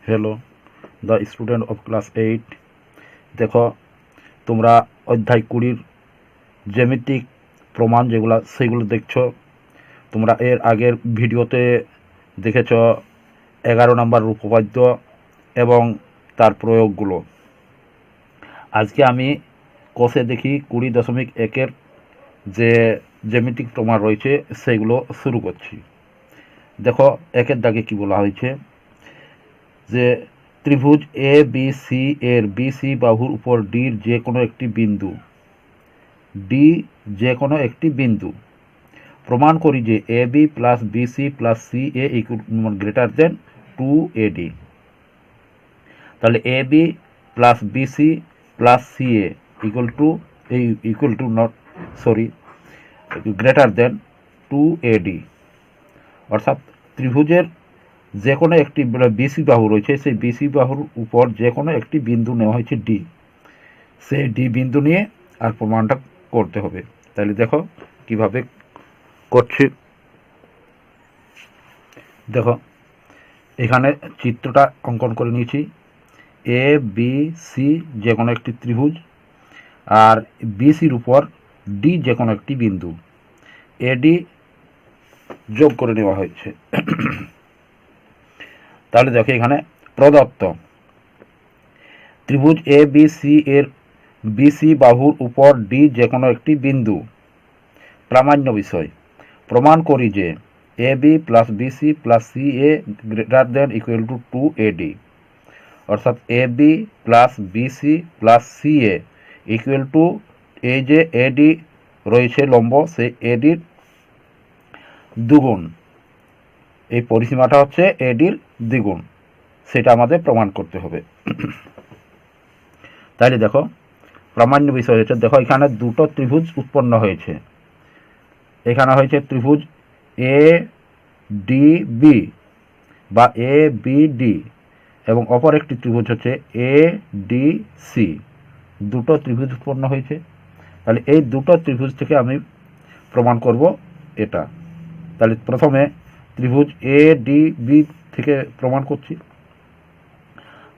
Hello the student of class 8। দেখো, তোমরা অধ্যায় 20 জ্যামিতিক প্রমাণ যেগুলো সেগুলো দেখছো। তোমরা এর আগের ভিডিওতে দেখেছ 11 নম্বর উপপাদ্য এবং তার প্রয়োগগুলো। আজকে আমি কোষে দেখি 20.1-এর যে জ্যামিতিক প্রমাণ রয়েছে সেগুলো শুরু করছি। দেখো, একের দাগে কি বলা হয়েছে যে ত্রিভুজ এ বি সি এর বিসি বাহুর উপর ডির যে কোনো একটি বিন্দু প্রমাণ করি যে A B plus BC plus C A greater than 2AD। তাহলে A B plus BC plus C A greater than 2AD, অর্থাৎ ত্রিভুজের যে কোনো একটি বিসি বাহু রয়েছে, সেই বিসি বাহুর উপর যে কোনো একটি বিন্দু নেওয়া হয়েছে ডি, সেই ডি বিন্দু নিয়ে আর প্রমাণটা করতে হবে। তাহলে দেখো কিভাবে করছি। দেখো, এখানে চিত্রটা অঙ্কন করে নিয়েছি। এ বি সি যে কোনো একটি ত্রিভুজ, আর বিসির উপর ডি যে কোনো একটি বিন্দু, এডি যোগ করে নেওয়া হয়েছে। তাহলে দেখো, এখানে প্রদত্ত ত্রিভুজ এ বি সি এর বিসি বাহুর উপর ডি যে কোনো একটি বিন্দু। প্রামাণ্য বিষয়, প্রমাণ করি যে A B plus BC plus C A greater than equal to 2AD, অর্থাৎ A B plus BC plus C A equal to এই যে এডি রয়েছে লম্ব, সেই এডির দ্বিগুণ। এই পরিসীমাটা হচ্ছে এডির দ্বিগুণ, সেটা আমাদের প্রমাণ করতে হবে। তাইলে দেখো, প্রামাণ্য বিষয় হচ্ছে, দেখো এখানে দুটো ত্রিভুজ উৎপন্ন হয়েছে। এখানে হয়েছে ত্রিভুজ এ ডি বি বা এ বি ডি, এবং অপর একটি ত্রিভুজ হচ্ছে এ ডি সি। দুটো ত্রিভুজ উৎপন্ন হয়েছে। তাহলে এই দুটো ত্রিভুজ থেকে আমি প্রমাণ করব এটা। তাহলে প্রথমে ত্রিভুজ এ ডি বি থেকে প্রমাণ করছি।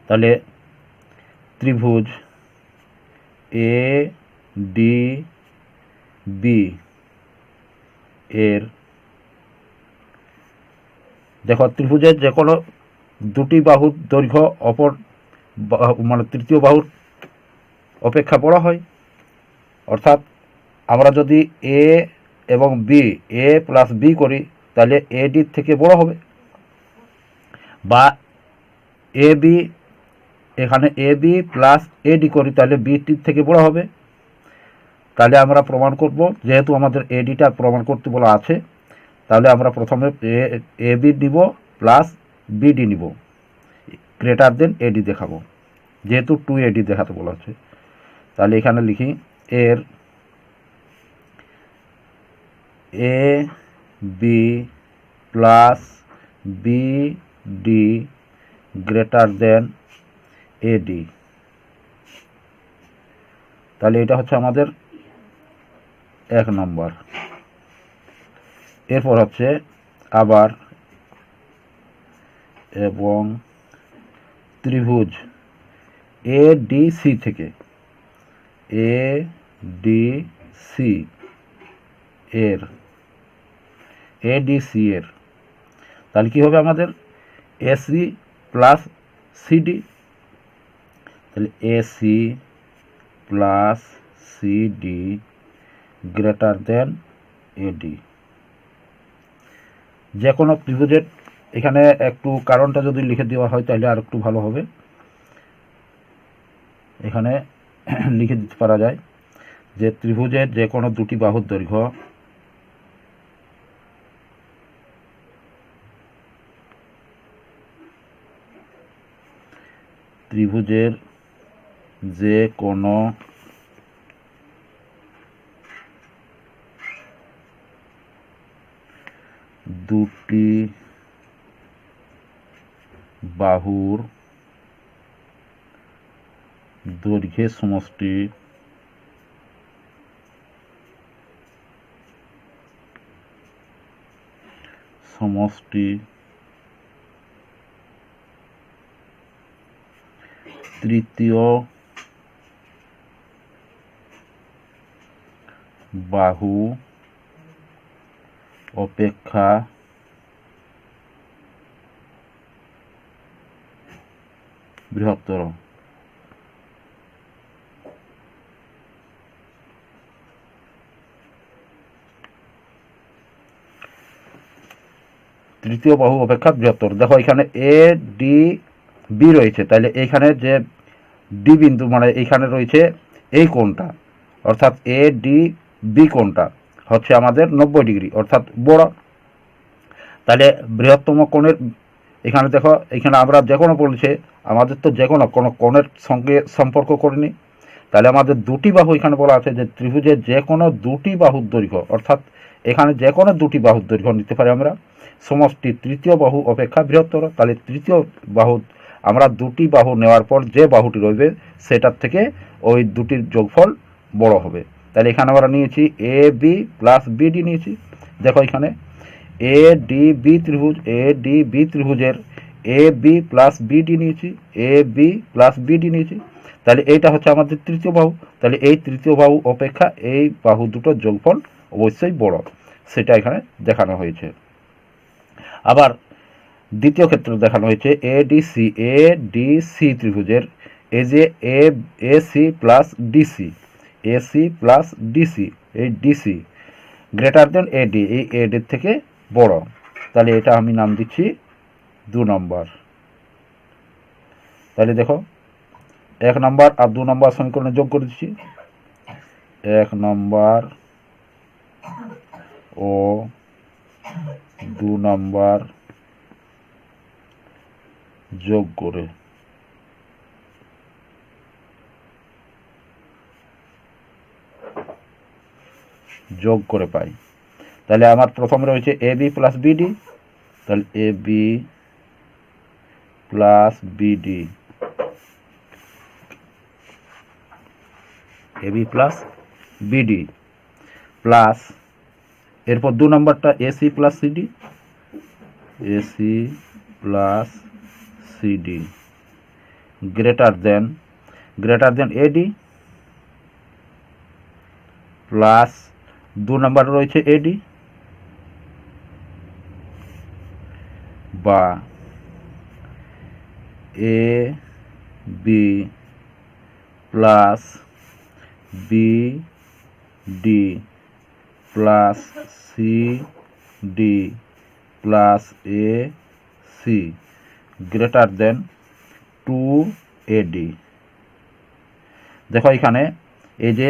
তাহলে ত্রিভুজ এ ডি বি এর, দেখো ত্রিভুজের যে কোনো দুটি বাহুর দৈর্ঘ্য অপর তৃতীয় বাহুর অপেক্ষা বড় হয়। অর্থাৎ আমরা যদি এ এবং বি, এ প্লাস বি করি, তাহলে এডির থেকে বড় হবে, বা এ বি, এখানে এ বি প্লাস এডি করি তাহলে বিটির থেকে বড় হবে। তাহলে আমরা প্রমাণ করব, যেহেতু আমাদের এডিটা প্রমাণ করতে বলা আছে, তাহলে আমরা প্রথমে এ বি নিব প্লাস বিডি নিব, গ্রেটার দেন এডি দেখাবো, যেহেতু 2AD দেখাতে বলা আছে। তাহলে এখানে লিখি এর A B plus BD greater than AD. তাহলে এটা হচ্ছে আমাদের 1 নম্বর। এরপর হচ্ছে আবার এবং ত্রিভুজ এ ডি সি থেকে, এ ডি সি এর, এডিসি এর, তাহলে কি হবে আমাদের এসি প্লাস সিডি। তাহলে AC plus CD greater than AD. যে কোনো ত্রিভুজের এখানে একটু কারণটা যদি লিখে দেওয়া হয় তাহলে আর একটু ভালো হবে। এখানে লিখে দিতে পারা যায় যে ত্রিভুজের যে কোনো দুটি বাহুর দৈর্ঘ্য ত্রিভুজের যে কোনো দুটি বাহুর দৈর্ঘ্যের সমষ্টি তৃতীয় বাহু অপেক্ষা বৃহত্তর। তৃতীয় বাহু অপেক্ষা বৃহত্তর। দেখো এখানে এ ডি বি রয়েছে, তাহলে এইখানে যে ডি বিন্দু মানে এইখানে রয়েছে এই কোণটা, অর্থাৎ এ ডি বি কোণটা হচ্ছে আমাদের 90 ডিগ্রি অর্থাৎ বড়। তাহলে বৃহত্তম কোণের এখানে দেখো, এখানে আমরা যে কোনো বলছে, আমাদের তো যে কোনো কোণের সঙ্গে সম্পর্ক করিনি। তাহলে আমাদের দুটি বাহু এখানে বলা আছে যে ত্রিভুজের যে কোনো দুটি বাহুর দৈর্ঘ্য, অর্থাৎ এখানে যে কোনো দুটি বাহুর দৈর্ঘ্য নিতে পারি আমরা, সমষ্টি তৃতীয় বাহু অপেক্ষা বৃহত্তর। তাহলে তৃতীয় বাহু আমরা দুটি বাহু নেওয়ার পর যে বাহুটি রইবে সেটার থেকে ওই দুটির যোগফল বড় হবে। তাহলে এখানে আমরা নিয়েছি এ বি প্লাস বিডি নিয়েছি। দেখো এখানে এ ডি বি ত্রিভুজ, এ ডি বি ত্রিভুজের এ বি প্লাস বিডি নিয়েছি, এ বি প্লাস বিডি নিয়েছি। তাহলে এইটা হচ্ছে আমাদের তৃতীয় বাহু। তাহলে এই তৃতীয় বাহু অপেক্ষা এই বাহু দুটোর যোগফল অবশ্যই বড়, সেটা এখানে দেখানো হয়েছে। আবার দ্বিতীয় ক্ষেত্রে দেখানো হয়েছে এ ডি সি ত্রিভুজের এই যে A C plus DC, A C plus DC, এই ডিসি গ্রেটার দেন এডি, এই এডির থেকে বড়। তাহলে এটা আমি নাম দিচ্ছি 2 নম্বর। তাহলে দেখো 1 নম্বর আর 2 নম্বর সমীকরণে যোগ করে দিচ্ছি। 1 নম্বর ও 2 নম্বর যোগ করে পাই। তাহলে আমার প্রথমে রয়েছে এ বি প্লাস বিডি, তাহলে A B plus BD, A B plus BD plus এরপর 2 নম্বরটা AC plus CD, AC plus CD greater than AD plus 2 নম্বর রয়েছে এডি বা A B plus B D plus C D plus A C greater than 2AD। দেখো এখানে এই যে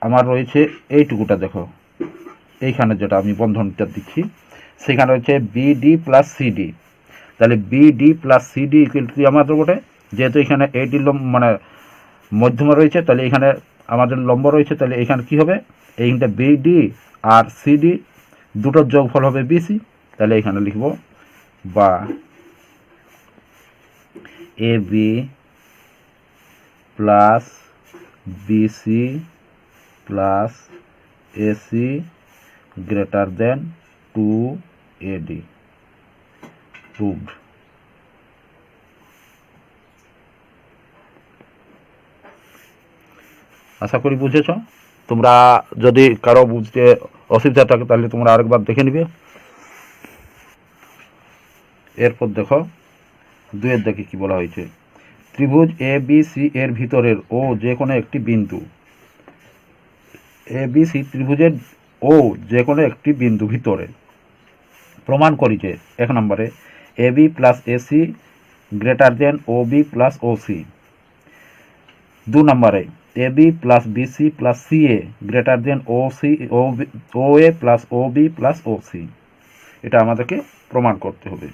আমার রয়েছে এইটুকুটা, দেখো এইখানে যেটা আমি বন্ধনটা দিচ্ছি সেখানে রয়েছে বিডি প্লাস সিডি। তাহলে BD plus CD equal to আমাদের বটে, যেহেতু এখানে এডি মানে মধ্যমা রয়েছে, তাহলে এখানে আমাদের লম্ব রয়েছে, তাহলে এখানে কি হবে, এইখানটা বিডি আর সিডি দুটোর যোগফল হবে বিসি। তাহলে এখানে লিখব বা A B plus BC plus AC greater than 2AD proved. আশা করি বুঝেছ। তোমরা যদি কারো বুঝতে অসুবিধা থাকে তাহলে তোমরা আরেকবার দেখে নিবে। এরপর দেখো 2 দেখে কি বলা হয়েছে, ত্রিভুজ এ বি সি এর ভিতরের ও যে কোনো একটি বিন্দু, এ বি সি ত্রিভুজের ও যে কোনো একটি বিন্দু ভিতরে প্রমাণ করিছে 1 নম্বরে A B plus AC greater than O B plus O C. 2 নম্বরে A B plus BC plus C A greater than O C O A plus O B plus O C. এটা আমাদেরকে প্রমাণ করতে হবে।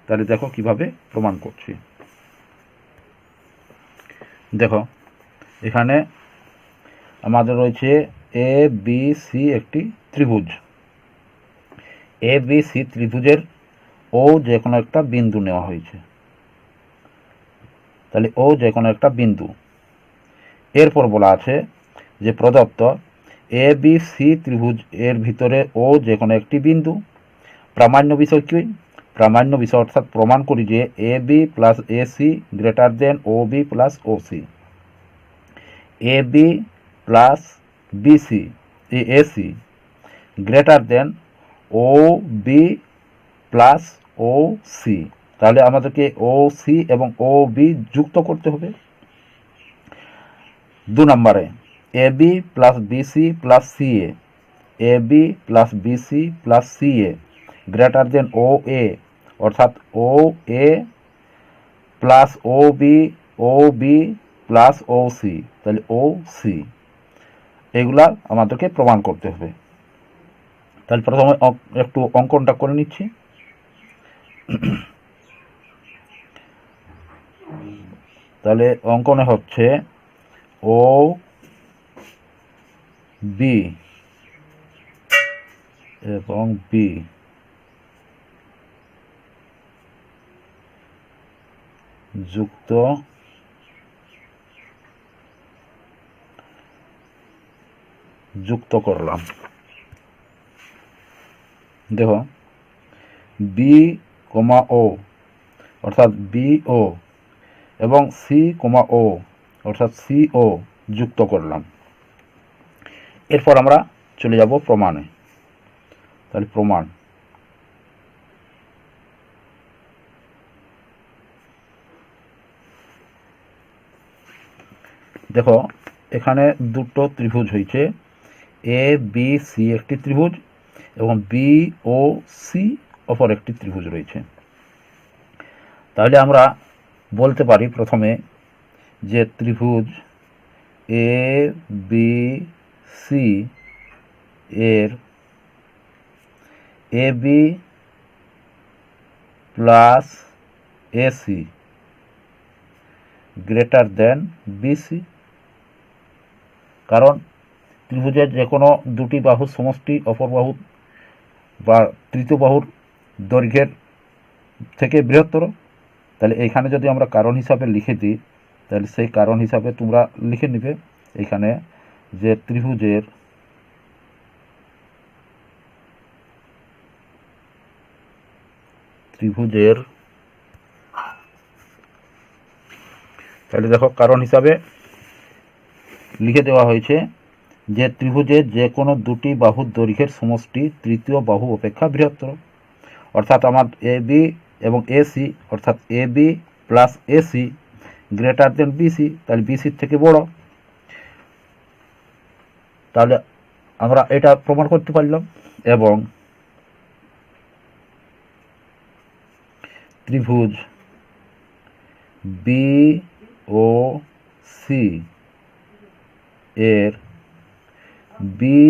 তাহলে দেখো কিভাবে প্রমাণ করছি। দেখো এখানে আমাদের রয়েছে এ বি সি একটি ত্রিভুজ, এ বি সি ত্রিভুজের ও যে কোনো একটা বিন্দু নেওয়া হয়েছে। তাহলে ও যে কোনো একটা বিন্দু, এরপর বলা আছে যে প্রদত্ত এ বি সি ত্রিভুজ এর ভিতরে ও যে কোনো একটি বিন্দু। প্রামাণ্য বিষয় কি? প্রামাণ্য বিষয় অর্থাৎ প্রমাণ করি যে A B plus A C greater than O B plus O C, A B plus BC AC greater than O B plus O C. তাহলে আমাদেরকে ও সি এবং ও বি যুক্ত করতে হবে। 2 নম্বরে A B plus BC plus CA, A B plus BC plus CA greater than O A অর্থাৎ O A plus O B plus O C, তাহলে O C, এগুলা আমাদেরকে প্রমাণ করতে হবে। তাহলে প্রথমে একটু অঙ্কনটা করে নিচ্ছি। তাহলে অঙ্কনে হচ্ছে ও বি এবং বি যুক্ত করলাম। দেখো বি কমা ও অর্থাৎ বি ও এবং সি কমা ও অর্থাৎ সি ও যুক্ত করলাম। এরপর আমরা চলে যাব প্রমাণে। তাহলে প্রমাণ, দেখো এখানে দুটো ত্রিভুজ হয়েছে, এ বি সি একটি ত্রিভুজ এবং বি ও সি অপর একটি ত্রিভুজ রয়েছে। তাহলে আমরা বলতে পারি প্রথমে যে ত্রিভুজ এ বি সি এর A B plus AC greater than BC. কারণ ত্রিভুজের যে কোনো দুটি বাহুর সমষ্টি অপর বাহু বা তৃতীয় বাহুর দৈর্ঘ্যের থেকে বৃহত্তর। তাহলে এইখানে যদি আমরা কারণ হিসাবে লিখে দিই, তাহলে সেই কারণ হিসাবে তোমরা লিখে নিবে এইখানে যে ত্রিভুজের তাহলে দেখো কারণ হিসাবে লিখে দেওয়া হয়েছে যে ত্রিভুজের যে কোনো দুটি বাহুর দৈর্ঘ্যের সমষ্টি তৃতীয় বাহু অপেক্ষা বৃহত্তর। অর্থাৎ আমার এ বি এবং এসি অর্থাৎ A B plus AC greater than BC, তাহলে বিসির থেকে বড়। তাহলে আমরা এটা প্রমাণ করতে পারলাম। এবং ত্রিভুজ বি ও সি এর বি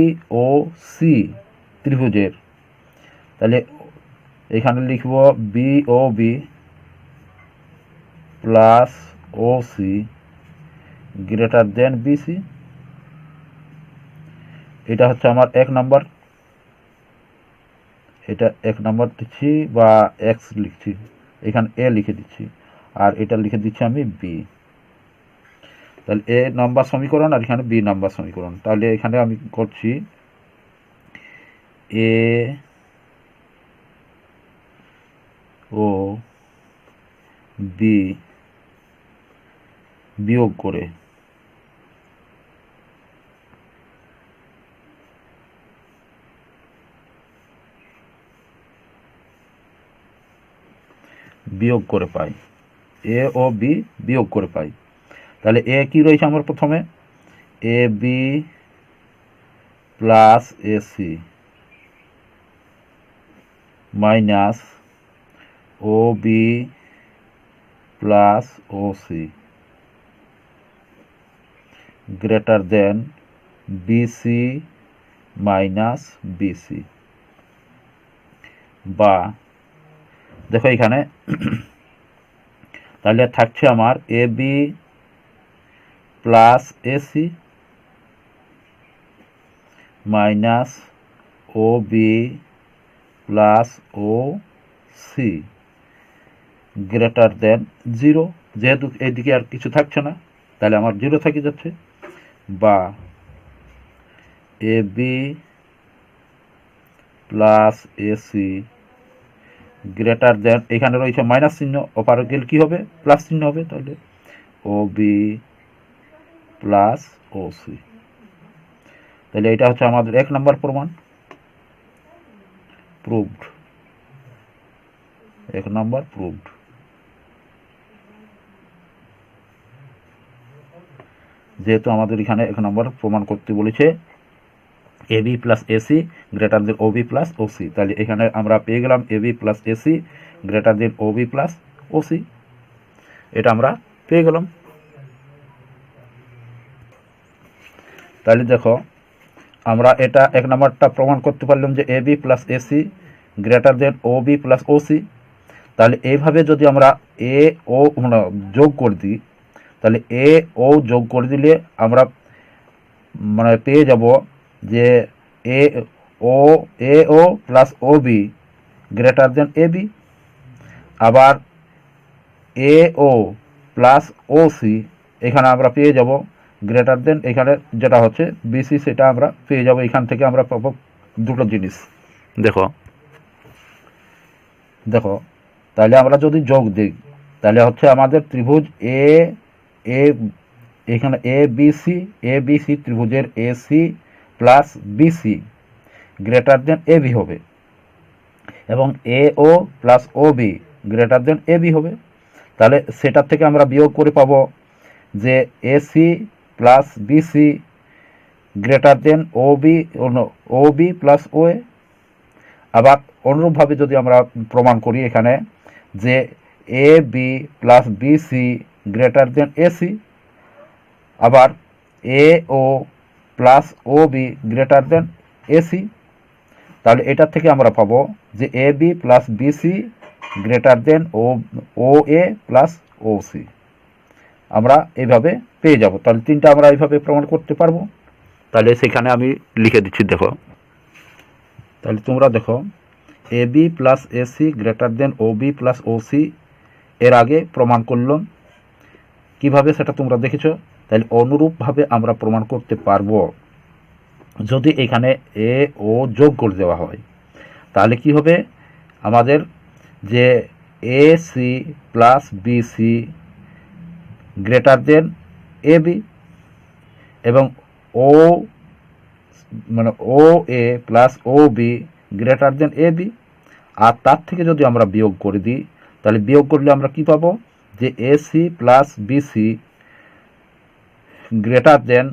ও সি ত্রিভুজের, তাহলে এখানে লিখব বি ও B plus O C greater than BC. এটা হচ্ছে আমার 1 নম্বর, এটা 1 নম্বর দিচ্ছি বা এক্স লিখছি, এখানে এ লিখে দিচ্ছি আর এটা লিখে দিচ্ছি আমি বি। তাহলে এ নম্বর সমীকরণ আর এখানে বি নম্বর সমীকরণ। তাহলে এখানে আমি করছি এ ও বি বিয়োগ করে পাই, এ ও বি বিয়োগ করে পাই। তাহলে এ কি রয়েছে আমার প্রথমে A B plus AC minus O B plus O C greater than BC minus BC. বা দেখো এখানে তাহলে থাকছে আমার A B plus AC minus O B plus O C greater than 0। যেহেতু এইদিকে আর কিছু থাকছে না তাহলে আমার 0 থেকে যাচ্ছে। বা A B plus AC greater than, এখানে রয়েছে মাইনাস চিহ্ন, ওপারে গেলে কী হবে, প্লাস চিহ্ন হবে। তাহলে ও বি প্লাস ও সি। তাহলে এটা হচ্ছে আমাদের 1 নম্বর প্রমাণ, প্রুভড। 1 নম্বর প্রুভড। যেহেতু আমাদের এখানে 1 নম্বর প্রমাণ করতে বলেছে A B plus AC greater than O B plus O C, তাহলে এখানে আমরা পেয়ে গেলাম A B plus AC greater than O B plus O C, এটা আমরা পেয়ে গেলাম। তাহলে দেখো আমরা এটা 1 নম্বরটা প্রমাণ করতে পারলাম যে A B plus AC greater than O B plus O C. তাহলে এইভাবে যদি আমরা এ ও মানে যোগ করে দিই, তাহলে এ ও যোগ করে দিলে আমরা মানে পেয়ে যাব যে এ O plus O B greater than A B. আবার A O plus O C এখানে আমরা পেয়ে যাব গ্রেটার দেন, এখানে যেটা হচ্ছে বিসি সেটা আমরা পেয়ে যাব। এখান থেকে আমরা পাবো দুটো জিনিস। দেখো দেখো তাহলে আমরা যদি যোগ দিই, তাহলে হচ্ছে আমাদের ত্রিভুজ এ এখানে এ বি সি ত্রিভুজের A C plus BC greater than A B হবে, এবং A O plus O B greater than A B হবে। তাহলে সেটার থেকে আমরা বিয়োগ করে পাবো যে AC plus BC greater than O B plus O A. আবার অনুরূপভাবে যদি আমরা প্রমাণ করি এখানে যে A B plus BC greater than AC, আবার A O plus O B greater than AC, তাহলে এটার থেকে আমরা পাবো যে A B plus BC greater than O A plus O C, আমরা এইভাবে পেয়ে যাব। তাহলে তিনটা আমরা এইভাবে প্রমাণ করতে পারবো। তাহলে সেখানে আমি লিখে দিচ্ছি, দেখো। তাহলে তোমরা দেখো A B plus AC greater than O B plus O C এর আগে প্রমাণ করলাম, কিভাবে সেটা তোমরা দেখেছো। তাহলে অনুরূপভাবে আমরা প্রমাণ করতে পারবো যদি এখানে এ ও যোগ করে দেওয়া হয়। তাহলে কি হবে, আমাদের যে A C plus BC greater than A B, এবং ও O A plus O B greater than A B. আর তার থেকে যদি আমরা বিয়োগ করে দিই, তাহলে বিয়োগ করলে আমরা কি পাবো যে A C plus BC greater than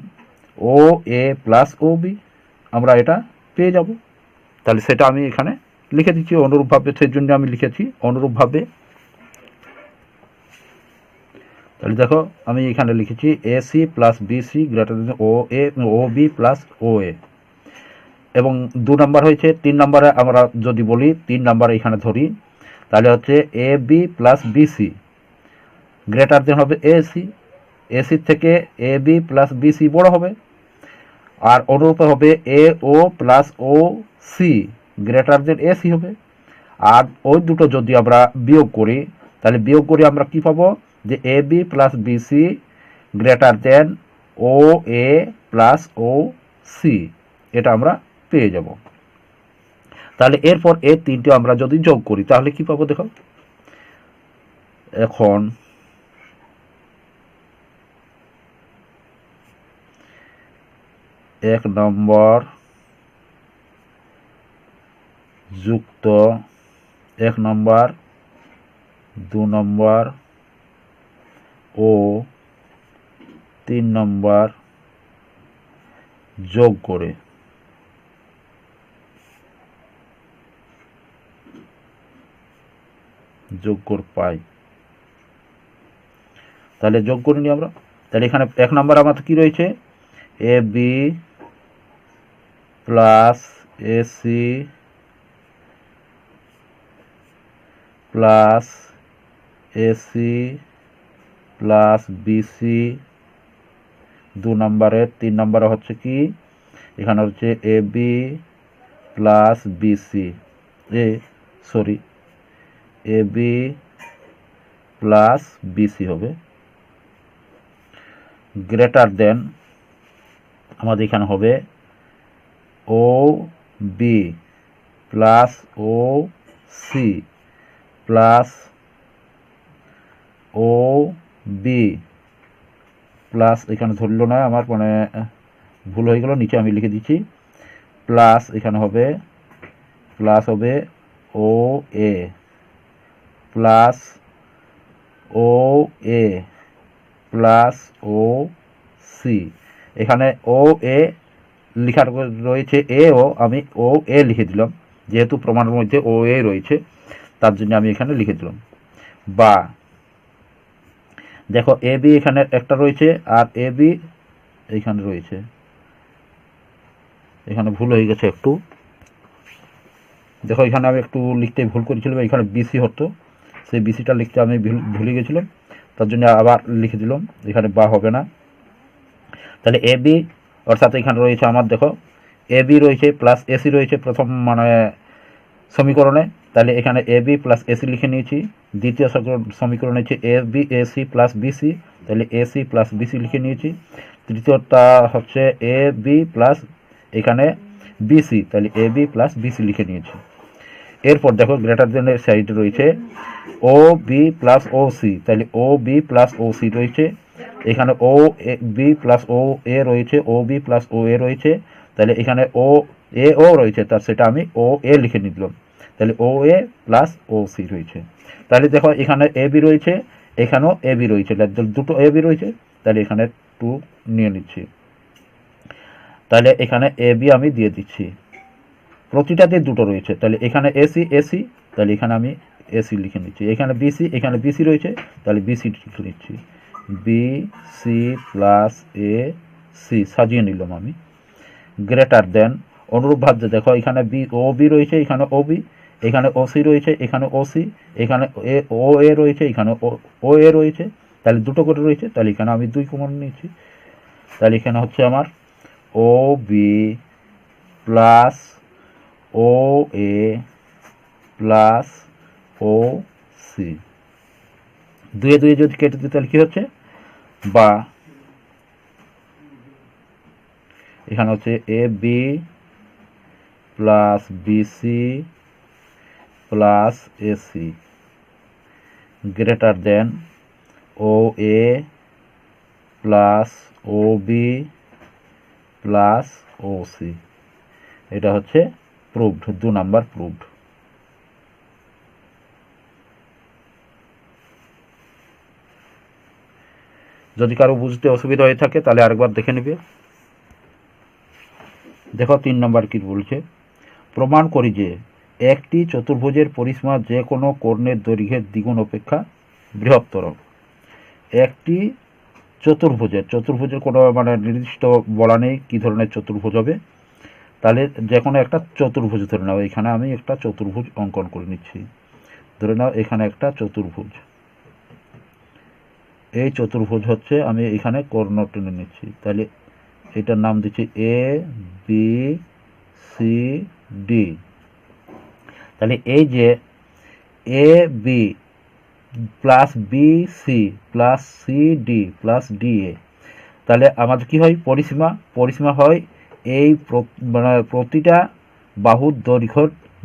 O A plus O B, আমরা এটা পেয়ে যাব। তাহলে সেটা আমি এখানে লিখে দিচ্ছি অনুরূপভাবে, সেই জন্য আমি লিখেছি অনুরূপভাবে। তাহলে দেখো আমি এখানে লিখেছি AC plus BC greater than O B plus O A. এবং 2 নম্বর হয়েছে। 3 নম্বরে আমরা যদি বলি, 3 নম্বর এখানে ধরি, তাহলে হচ্ছে A B plus BC greater than হবে এসি, এসির থেকে এ বি প্লাস বিসি বড় হবে। আর অনুরূপে হবে এ O plus O C greater than AC হবে। আর ওই দুটো যদি আমরা বিয়োগ করি, তাহলে বিয়োগ করে আমরা কি পাবো যে A B plus BC greater than O A plus O C, এটা আমরা পেয়ে যাব। তাহলে এরপর এই তিনটে আমরা যদি যোগ করি তাহলে কি পাবো, দেখো। এখন এক নম্বর যুক্ত 1 নম্বর 2 নম্বর ও 3 নম্বর যোগ করে পাই। তাহলে যোগ করে নিই আমরা। তাহলে এখানে 1 নম্বর আমাদের কি রয়েছে, A B plus AC plus AC plus BC 2 নম্বরে। 3 নম্বরে হচ্ছে কি, এখানে হচ্ছে A B plus BC A B plus BC হবে গ্রেটার দেন, আমাদের এখানে হবে O B plus O C plus O B plus, এখানে ধরল না আমার, মানে ভুল হয়ে গেল, নিচে আমি লিখে দিচ্ছি, প্লাস এখানে হবে প্লাস হবে ও A plus O A plus O C. এখানে ও এ লেখা রয়েছে এ ও, আমি ও এ লিখে দিলাম, যেহেতু প্রমাণের মধ্যে ও এ রয়েছে তার জন্য আমি এখানে লিখে দিলাম। বা দেখো এ বি এখানে একটা রয়েছে আর এ বি এইখানে রয়েছে, এখানে ভুল হয়ে গেছে একটু, দেখো এখানে আমি একটু লিখতে ভুল করেছিলাম, এখানে বিসি হতো, সেই বিসিটা লিখতে আমি ভুলে গেছিলাম, তার জন্য আবার লিখে দিলাম, এখানে বা হবে না। তাহলে এ বি অর্থাৎ এখানে রয়েছে আমার, দেখো এ বি রয়েছে প্লাস এসি রয়েছে প্রথম মানে সমীকরণে, তাহলে এখানে এ বি প্লাস এসি লিখে নিয়েছি। দ্বিতীয় সমীকরণ হচ্ছে A B AC plus BC, তাহলে এসি প্লাস বিসি লিখে নিয়েছি। তৃতীয়টা হচ্ছে এ বি প্লাস এখানে বিসি, তাহলে এ বি প্লাস বিসি লিখে নিয়েছি। এরপর দেখো গ্রেটার দেনের সাইডে রয়েছে ও বি প্লাস ও সি, তাহলে ও বি প্লাস ও সি রয়েছে, এখানে ও বি প্লাস ও এ রয়েছে, ও বি প্লাস ও এ রয়েছে, তাহলে এখানে ও এ ও রয়েছে, তার সেটা আমি ও এ লিখে নিলাম, তাহলে ও এ প্লাস ও সি রয়েছে। তাহলে দেখো এখানে এ বি রয়েছে, এখানেও এ বি রয়েছে, দুটো এ বি রয়েছে, তাহলে এখানে 2 নিয়ে নিচ্ছি, তাহলে এখানে এ বি আমি দিয়ে দিচ্ছি, প্রতিটাতে দুটো রয়েছে, তাহলে এখানে এসি এসি, তাহলে এখানে আমি এসি লিখে নিচ্ছি, এখানে বিসি, এখানে বিসি রয়েছে, তাহলে বিসি লিখে নিচ্ছি, B C plus A C সাজিয়ে নিলাম আমি। গ্রেটার দেন অনুরূপভাবে দেখো এখানে বি ও বি রয়েছে, এখানে ও বি, এখানে ও সি রয়েছে, এখানে ও সি, এখানে ও এ রয়েছে, এখানে ও এ রয়েছে, তাহলে দুটো করে রয়েছে, তাহলে এখানে আমি 2 কমন নিয়েছি, তাহলে এখানে হচ্ছে আমার ও B plus O A plus O C, 2 এ 2 যদি কেটে দিই তাহলে কি হচ্ছে, বা এখানে হচ্ছে A B plus BC plus AC greater than O A plus O B plus O C, এটা হচ্ছে প্রুভড, 2 নাম্বার প্রুভড। যদি কারো বুঝতে অসুবিধা হয়ে থাকে তাহলে আরেকবার দেখে নেবে। দেখো 3 নম্বর কি বলছে, প্রমাণ করি যে একটি চতুর্ভুজের পরিসীমা যে কোনো কর্ণের দৈর্ঘ্যের দ্বিগুণ অপেক্ষা বৃহত্তর। একটি চতুর্ভুজের কোনো মানে নির্দিষ্ট বলা নেই কী ধরনের চতুর্ভুজ হবে, তাহলে যে কোনো একটা চতুর্ভুজ ধরে নাও, এখানে আমি একটা চতুর্ভুজ অঙ্কন করে নিচ্ছি, ধরে নাও এখানে একটা চতুর্ভুজ, এই চতুর্ভুজ হচ্ছে আমি এখানে কর্ণ টেনে নিচ্ছি, তাহলে এটার নাম দিচ্ছি এ বি সি ডি। তাহলে এই যে A B plus B C plus C D plus D A, তাহলে আমাদের কি হয়, পরিসীমা হয় এই মানে প্রতিটা বাহুর দৈর্ঘ্য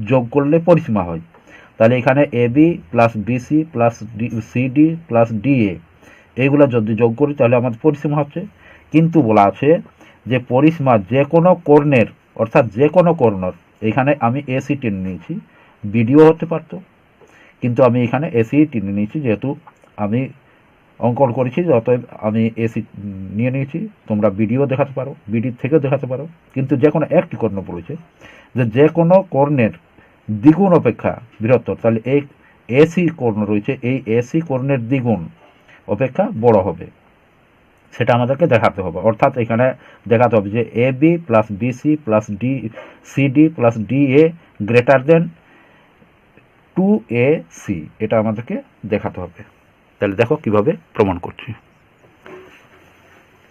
যোগ করলে পরিসীমা হয়। তাহলে এখানে A B plus BC plus C D plus D A এইগুলো যদি যোগ করি তাহলে আমাদের পরিসীমা হচ্ছে। কিন্তু বলা আছে যে পরিসীমা যে কোনো কর্ণের, অর্থাৎ যে কোনো কর্ণর, এখানে আমি এসি টেনে নিয়েছি, বিডিও হতে পারতো, কিন্তু আমি এখানে এসি টেনে নিয়েছি যেহেতু আমি অঙ্কন করেছি, অতএব আমি এসি নিয়ে নিয়েছি। তোমরা বিডিও দেখাতে পারো, বিডির থেকেও দেখাতে পারো, কিন্তু যে কোনো একটি কর্ণ পড়েছে যে কোনো কর্ণের দ্বিগুণ অপেক্ষা বৃহত্তর, তাহলে এই এসি কর্ণ রয়েছে, এই এসি কর্ণের দ্বিগুণ অপেক্ষা বড় হবে, সেটা আমাদেরকে দেখাতে হবে। অর্থাৎ এখানে দেখাতে হবে যে A B plus BC plus D CD plus D A greater than 2AC, এটা আমাদেরকে দেখাতে হবে। তাহলে দেখো কিভাবে প্রমাণ করছি।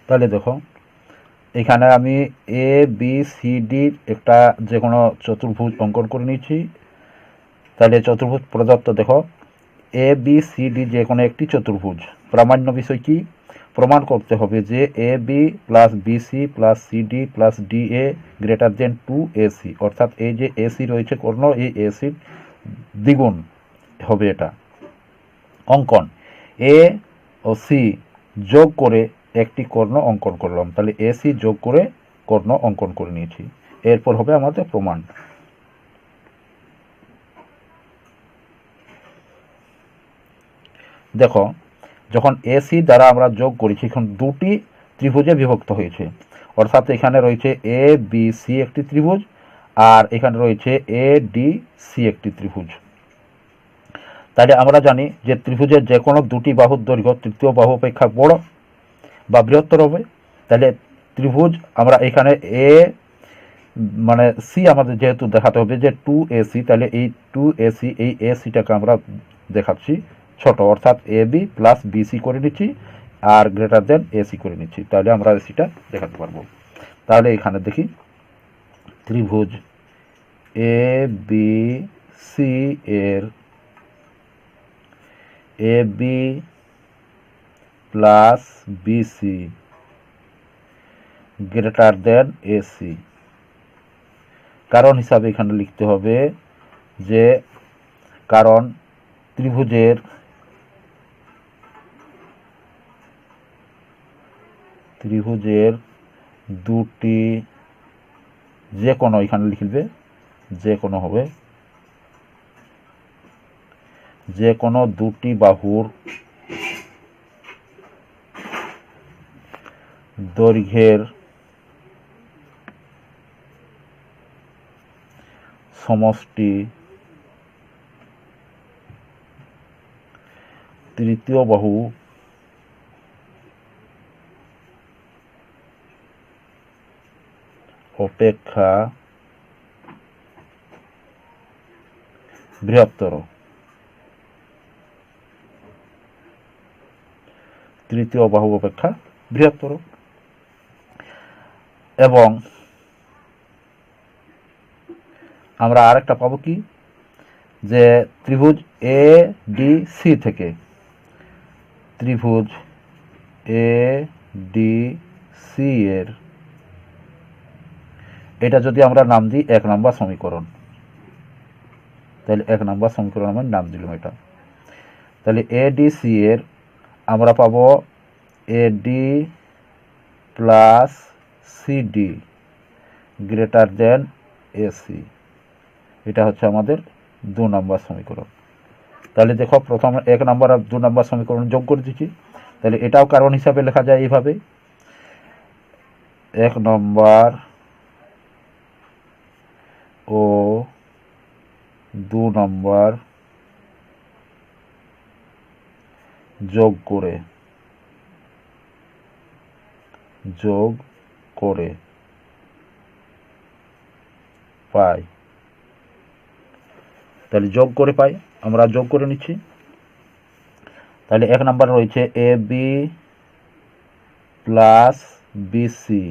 তাহলে দেখো এখানে আমি এ বি সি ডি একটা যে কোনো চতুর্ভুজ অঙ্কন করে নিচ্ছি। তাহলে চতুর্ভুজ প্রদত্ত, দেখো এ বি সি ডি যে কোনো একটি চতুর্ভুজ। প্রামাণ্য বিষয় কি, প্রমাণ করতে হবে যে A B plus BC plus CD plus D A greater than 2AC, অর্থাৎ এই যে এসি রয়েছে কর্ণ, এই এসির দ্বিগুণ হবে এটা অঙ্কন এ ও সি যোগ করে একটি কর্ণ অঙ্কন করলাম, তাহলে এ সি যোগ করে কর্ণ অঙ্কন করে নিয়েছি। এরপর হবে আমাদের প্রমাণ। দেখো, যখন এসি দ্বারা আমরা যোগ করেছি এখন দুটি ত্রিভুজে বিভক্ত হয়েছে, অর্থাৎ এখানে রয়েছে এ বি সি একটি ত্রিভুজ আর এখানে রয়েছে এ ডি সি একটি ত্রিভুজ। তাহলে আমরা জানি যে ত্রিভুজের যে কোনো দুটি বাহুর দৈর্ঘ্য তৃতীয় বাহু অপেক্ষা বড় বা বৃহত্তর হবে। তাহলে ত্রিভুজ আমরা এখানে এ মানে সি আমাদের যেহেতু দেখাতে হবে যে 2AC, তাহলে এই 2AC এই এসিটাকে আমরা দেখাচ্ছি ছোট, অর্থাৎ এ বি প্লাস বিসি করে নিচ্ছি আর গ্রেটার দেন এসি করে নিচ্ছি, তাহলে আমরা এসিটা দেখাতে পারবো। তাহলে এখানে দেখি ত্রিভুজ এ বি সি এর A B plus BC greater than AC. কারণ হিসাবে এখানে লিখতে হবে যে কারণ ত্রিভুজের দুটি যে কোনো, এখানে লিখবে যে কোনো হবে, যে কোনো দুটি বাহুর দৈর্ঘ্যের সমষ্টি তৃতীয় বাহু অপেক্ষা বৃহত্তর। তৃতীয় বাহু অপেক্ষা বৃহত্তর। এবং আমরা আরেকটা পাবো কি, যে ত্রিভুজ এ ডি সি থেকে ত্রিভুজ এ ডি সি এর এটা যদি আমরা নাম দিই 1 নম্বর সমীকরণ, তাহলে 1 নম্বর সমীকরণ আমরা নাম দিলাম এটা। তাহলে এ ডি সি এর আমরা পাবো A D plus CD greater than AC, এটা হচ্ছে আমাদের 2 নম্বর সমীকরণ। তাহলে দেখো প্রথম 1 নম্বর আর 2 নম্বর সমীকরণ যোগ করে দিচ্ছি, তাহলে এটাও কারণ হিসাবে লেখা যায় এইভাবে 1 নম্বর ও 2 নম্বর যোগ করে পাই। তাহলে যোগ করে পাই, আমরা যোগ করে নিচ্ছি। তাহলে 1 নম্বর রয়েছে A B plus BC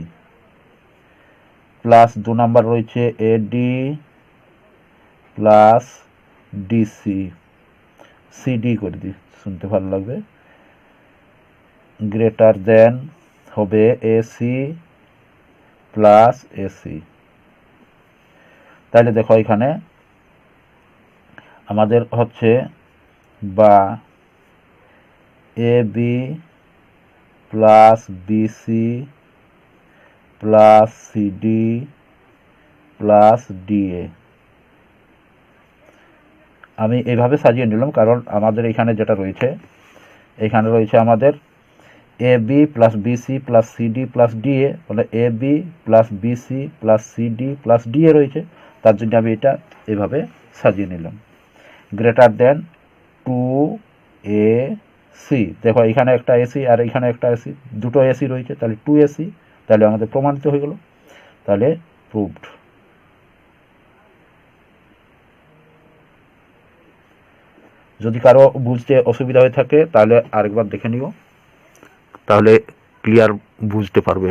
plus 2 নম্বর রয়েছে A D plus DC, CD করে দিই শুনতে ভালো লাগবে, গ্রেটার দেন হবে এসি প্লাস এসি। তাহলে দেখো এখানে আমাদের হচ্ছে বা A B plus BC plus CD plus DA, আমি এইভাবে সাজিয়ে নিলাম কারণ আমাদের এখানে যেটা রয়েছে, এখানে রয়েছে আমাদের A B plus BC plus CD plus DA, মানে A B plus BC plus CD plus DA রয়েছে, তার জন্য আমি এটা এভাবে সাজিয়ে নিলাম। গ্রেটার দেন 2AC, দেখো এখানে একটা এসি আর এখানে একটা এসি, দুটো এসি রয়েছে, তাহলে 2AC, তাহলে আমাদের প্রমাণিত হয়ে গেল, তাহলে প্রুভড। যদি কারো বুঝতে অসুবিধা হয়ে থাকে তাহলে আরেকবার দেখে নিও, তাহলে ক্লিয়ার বুঝতে পারবে।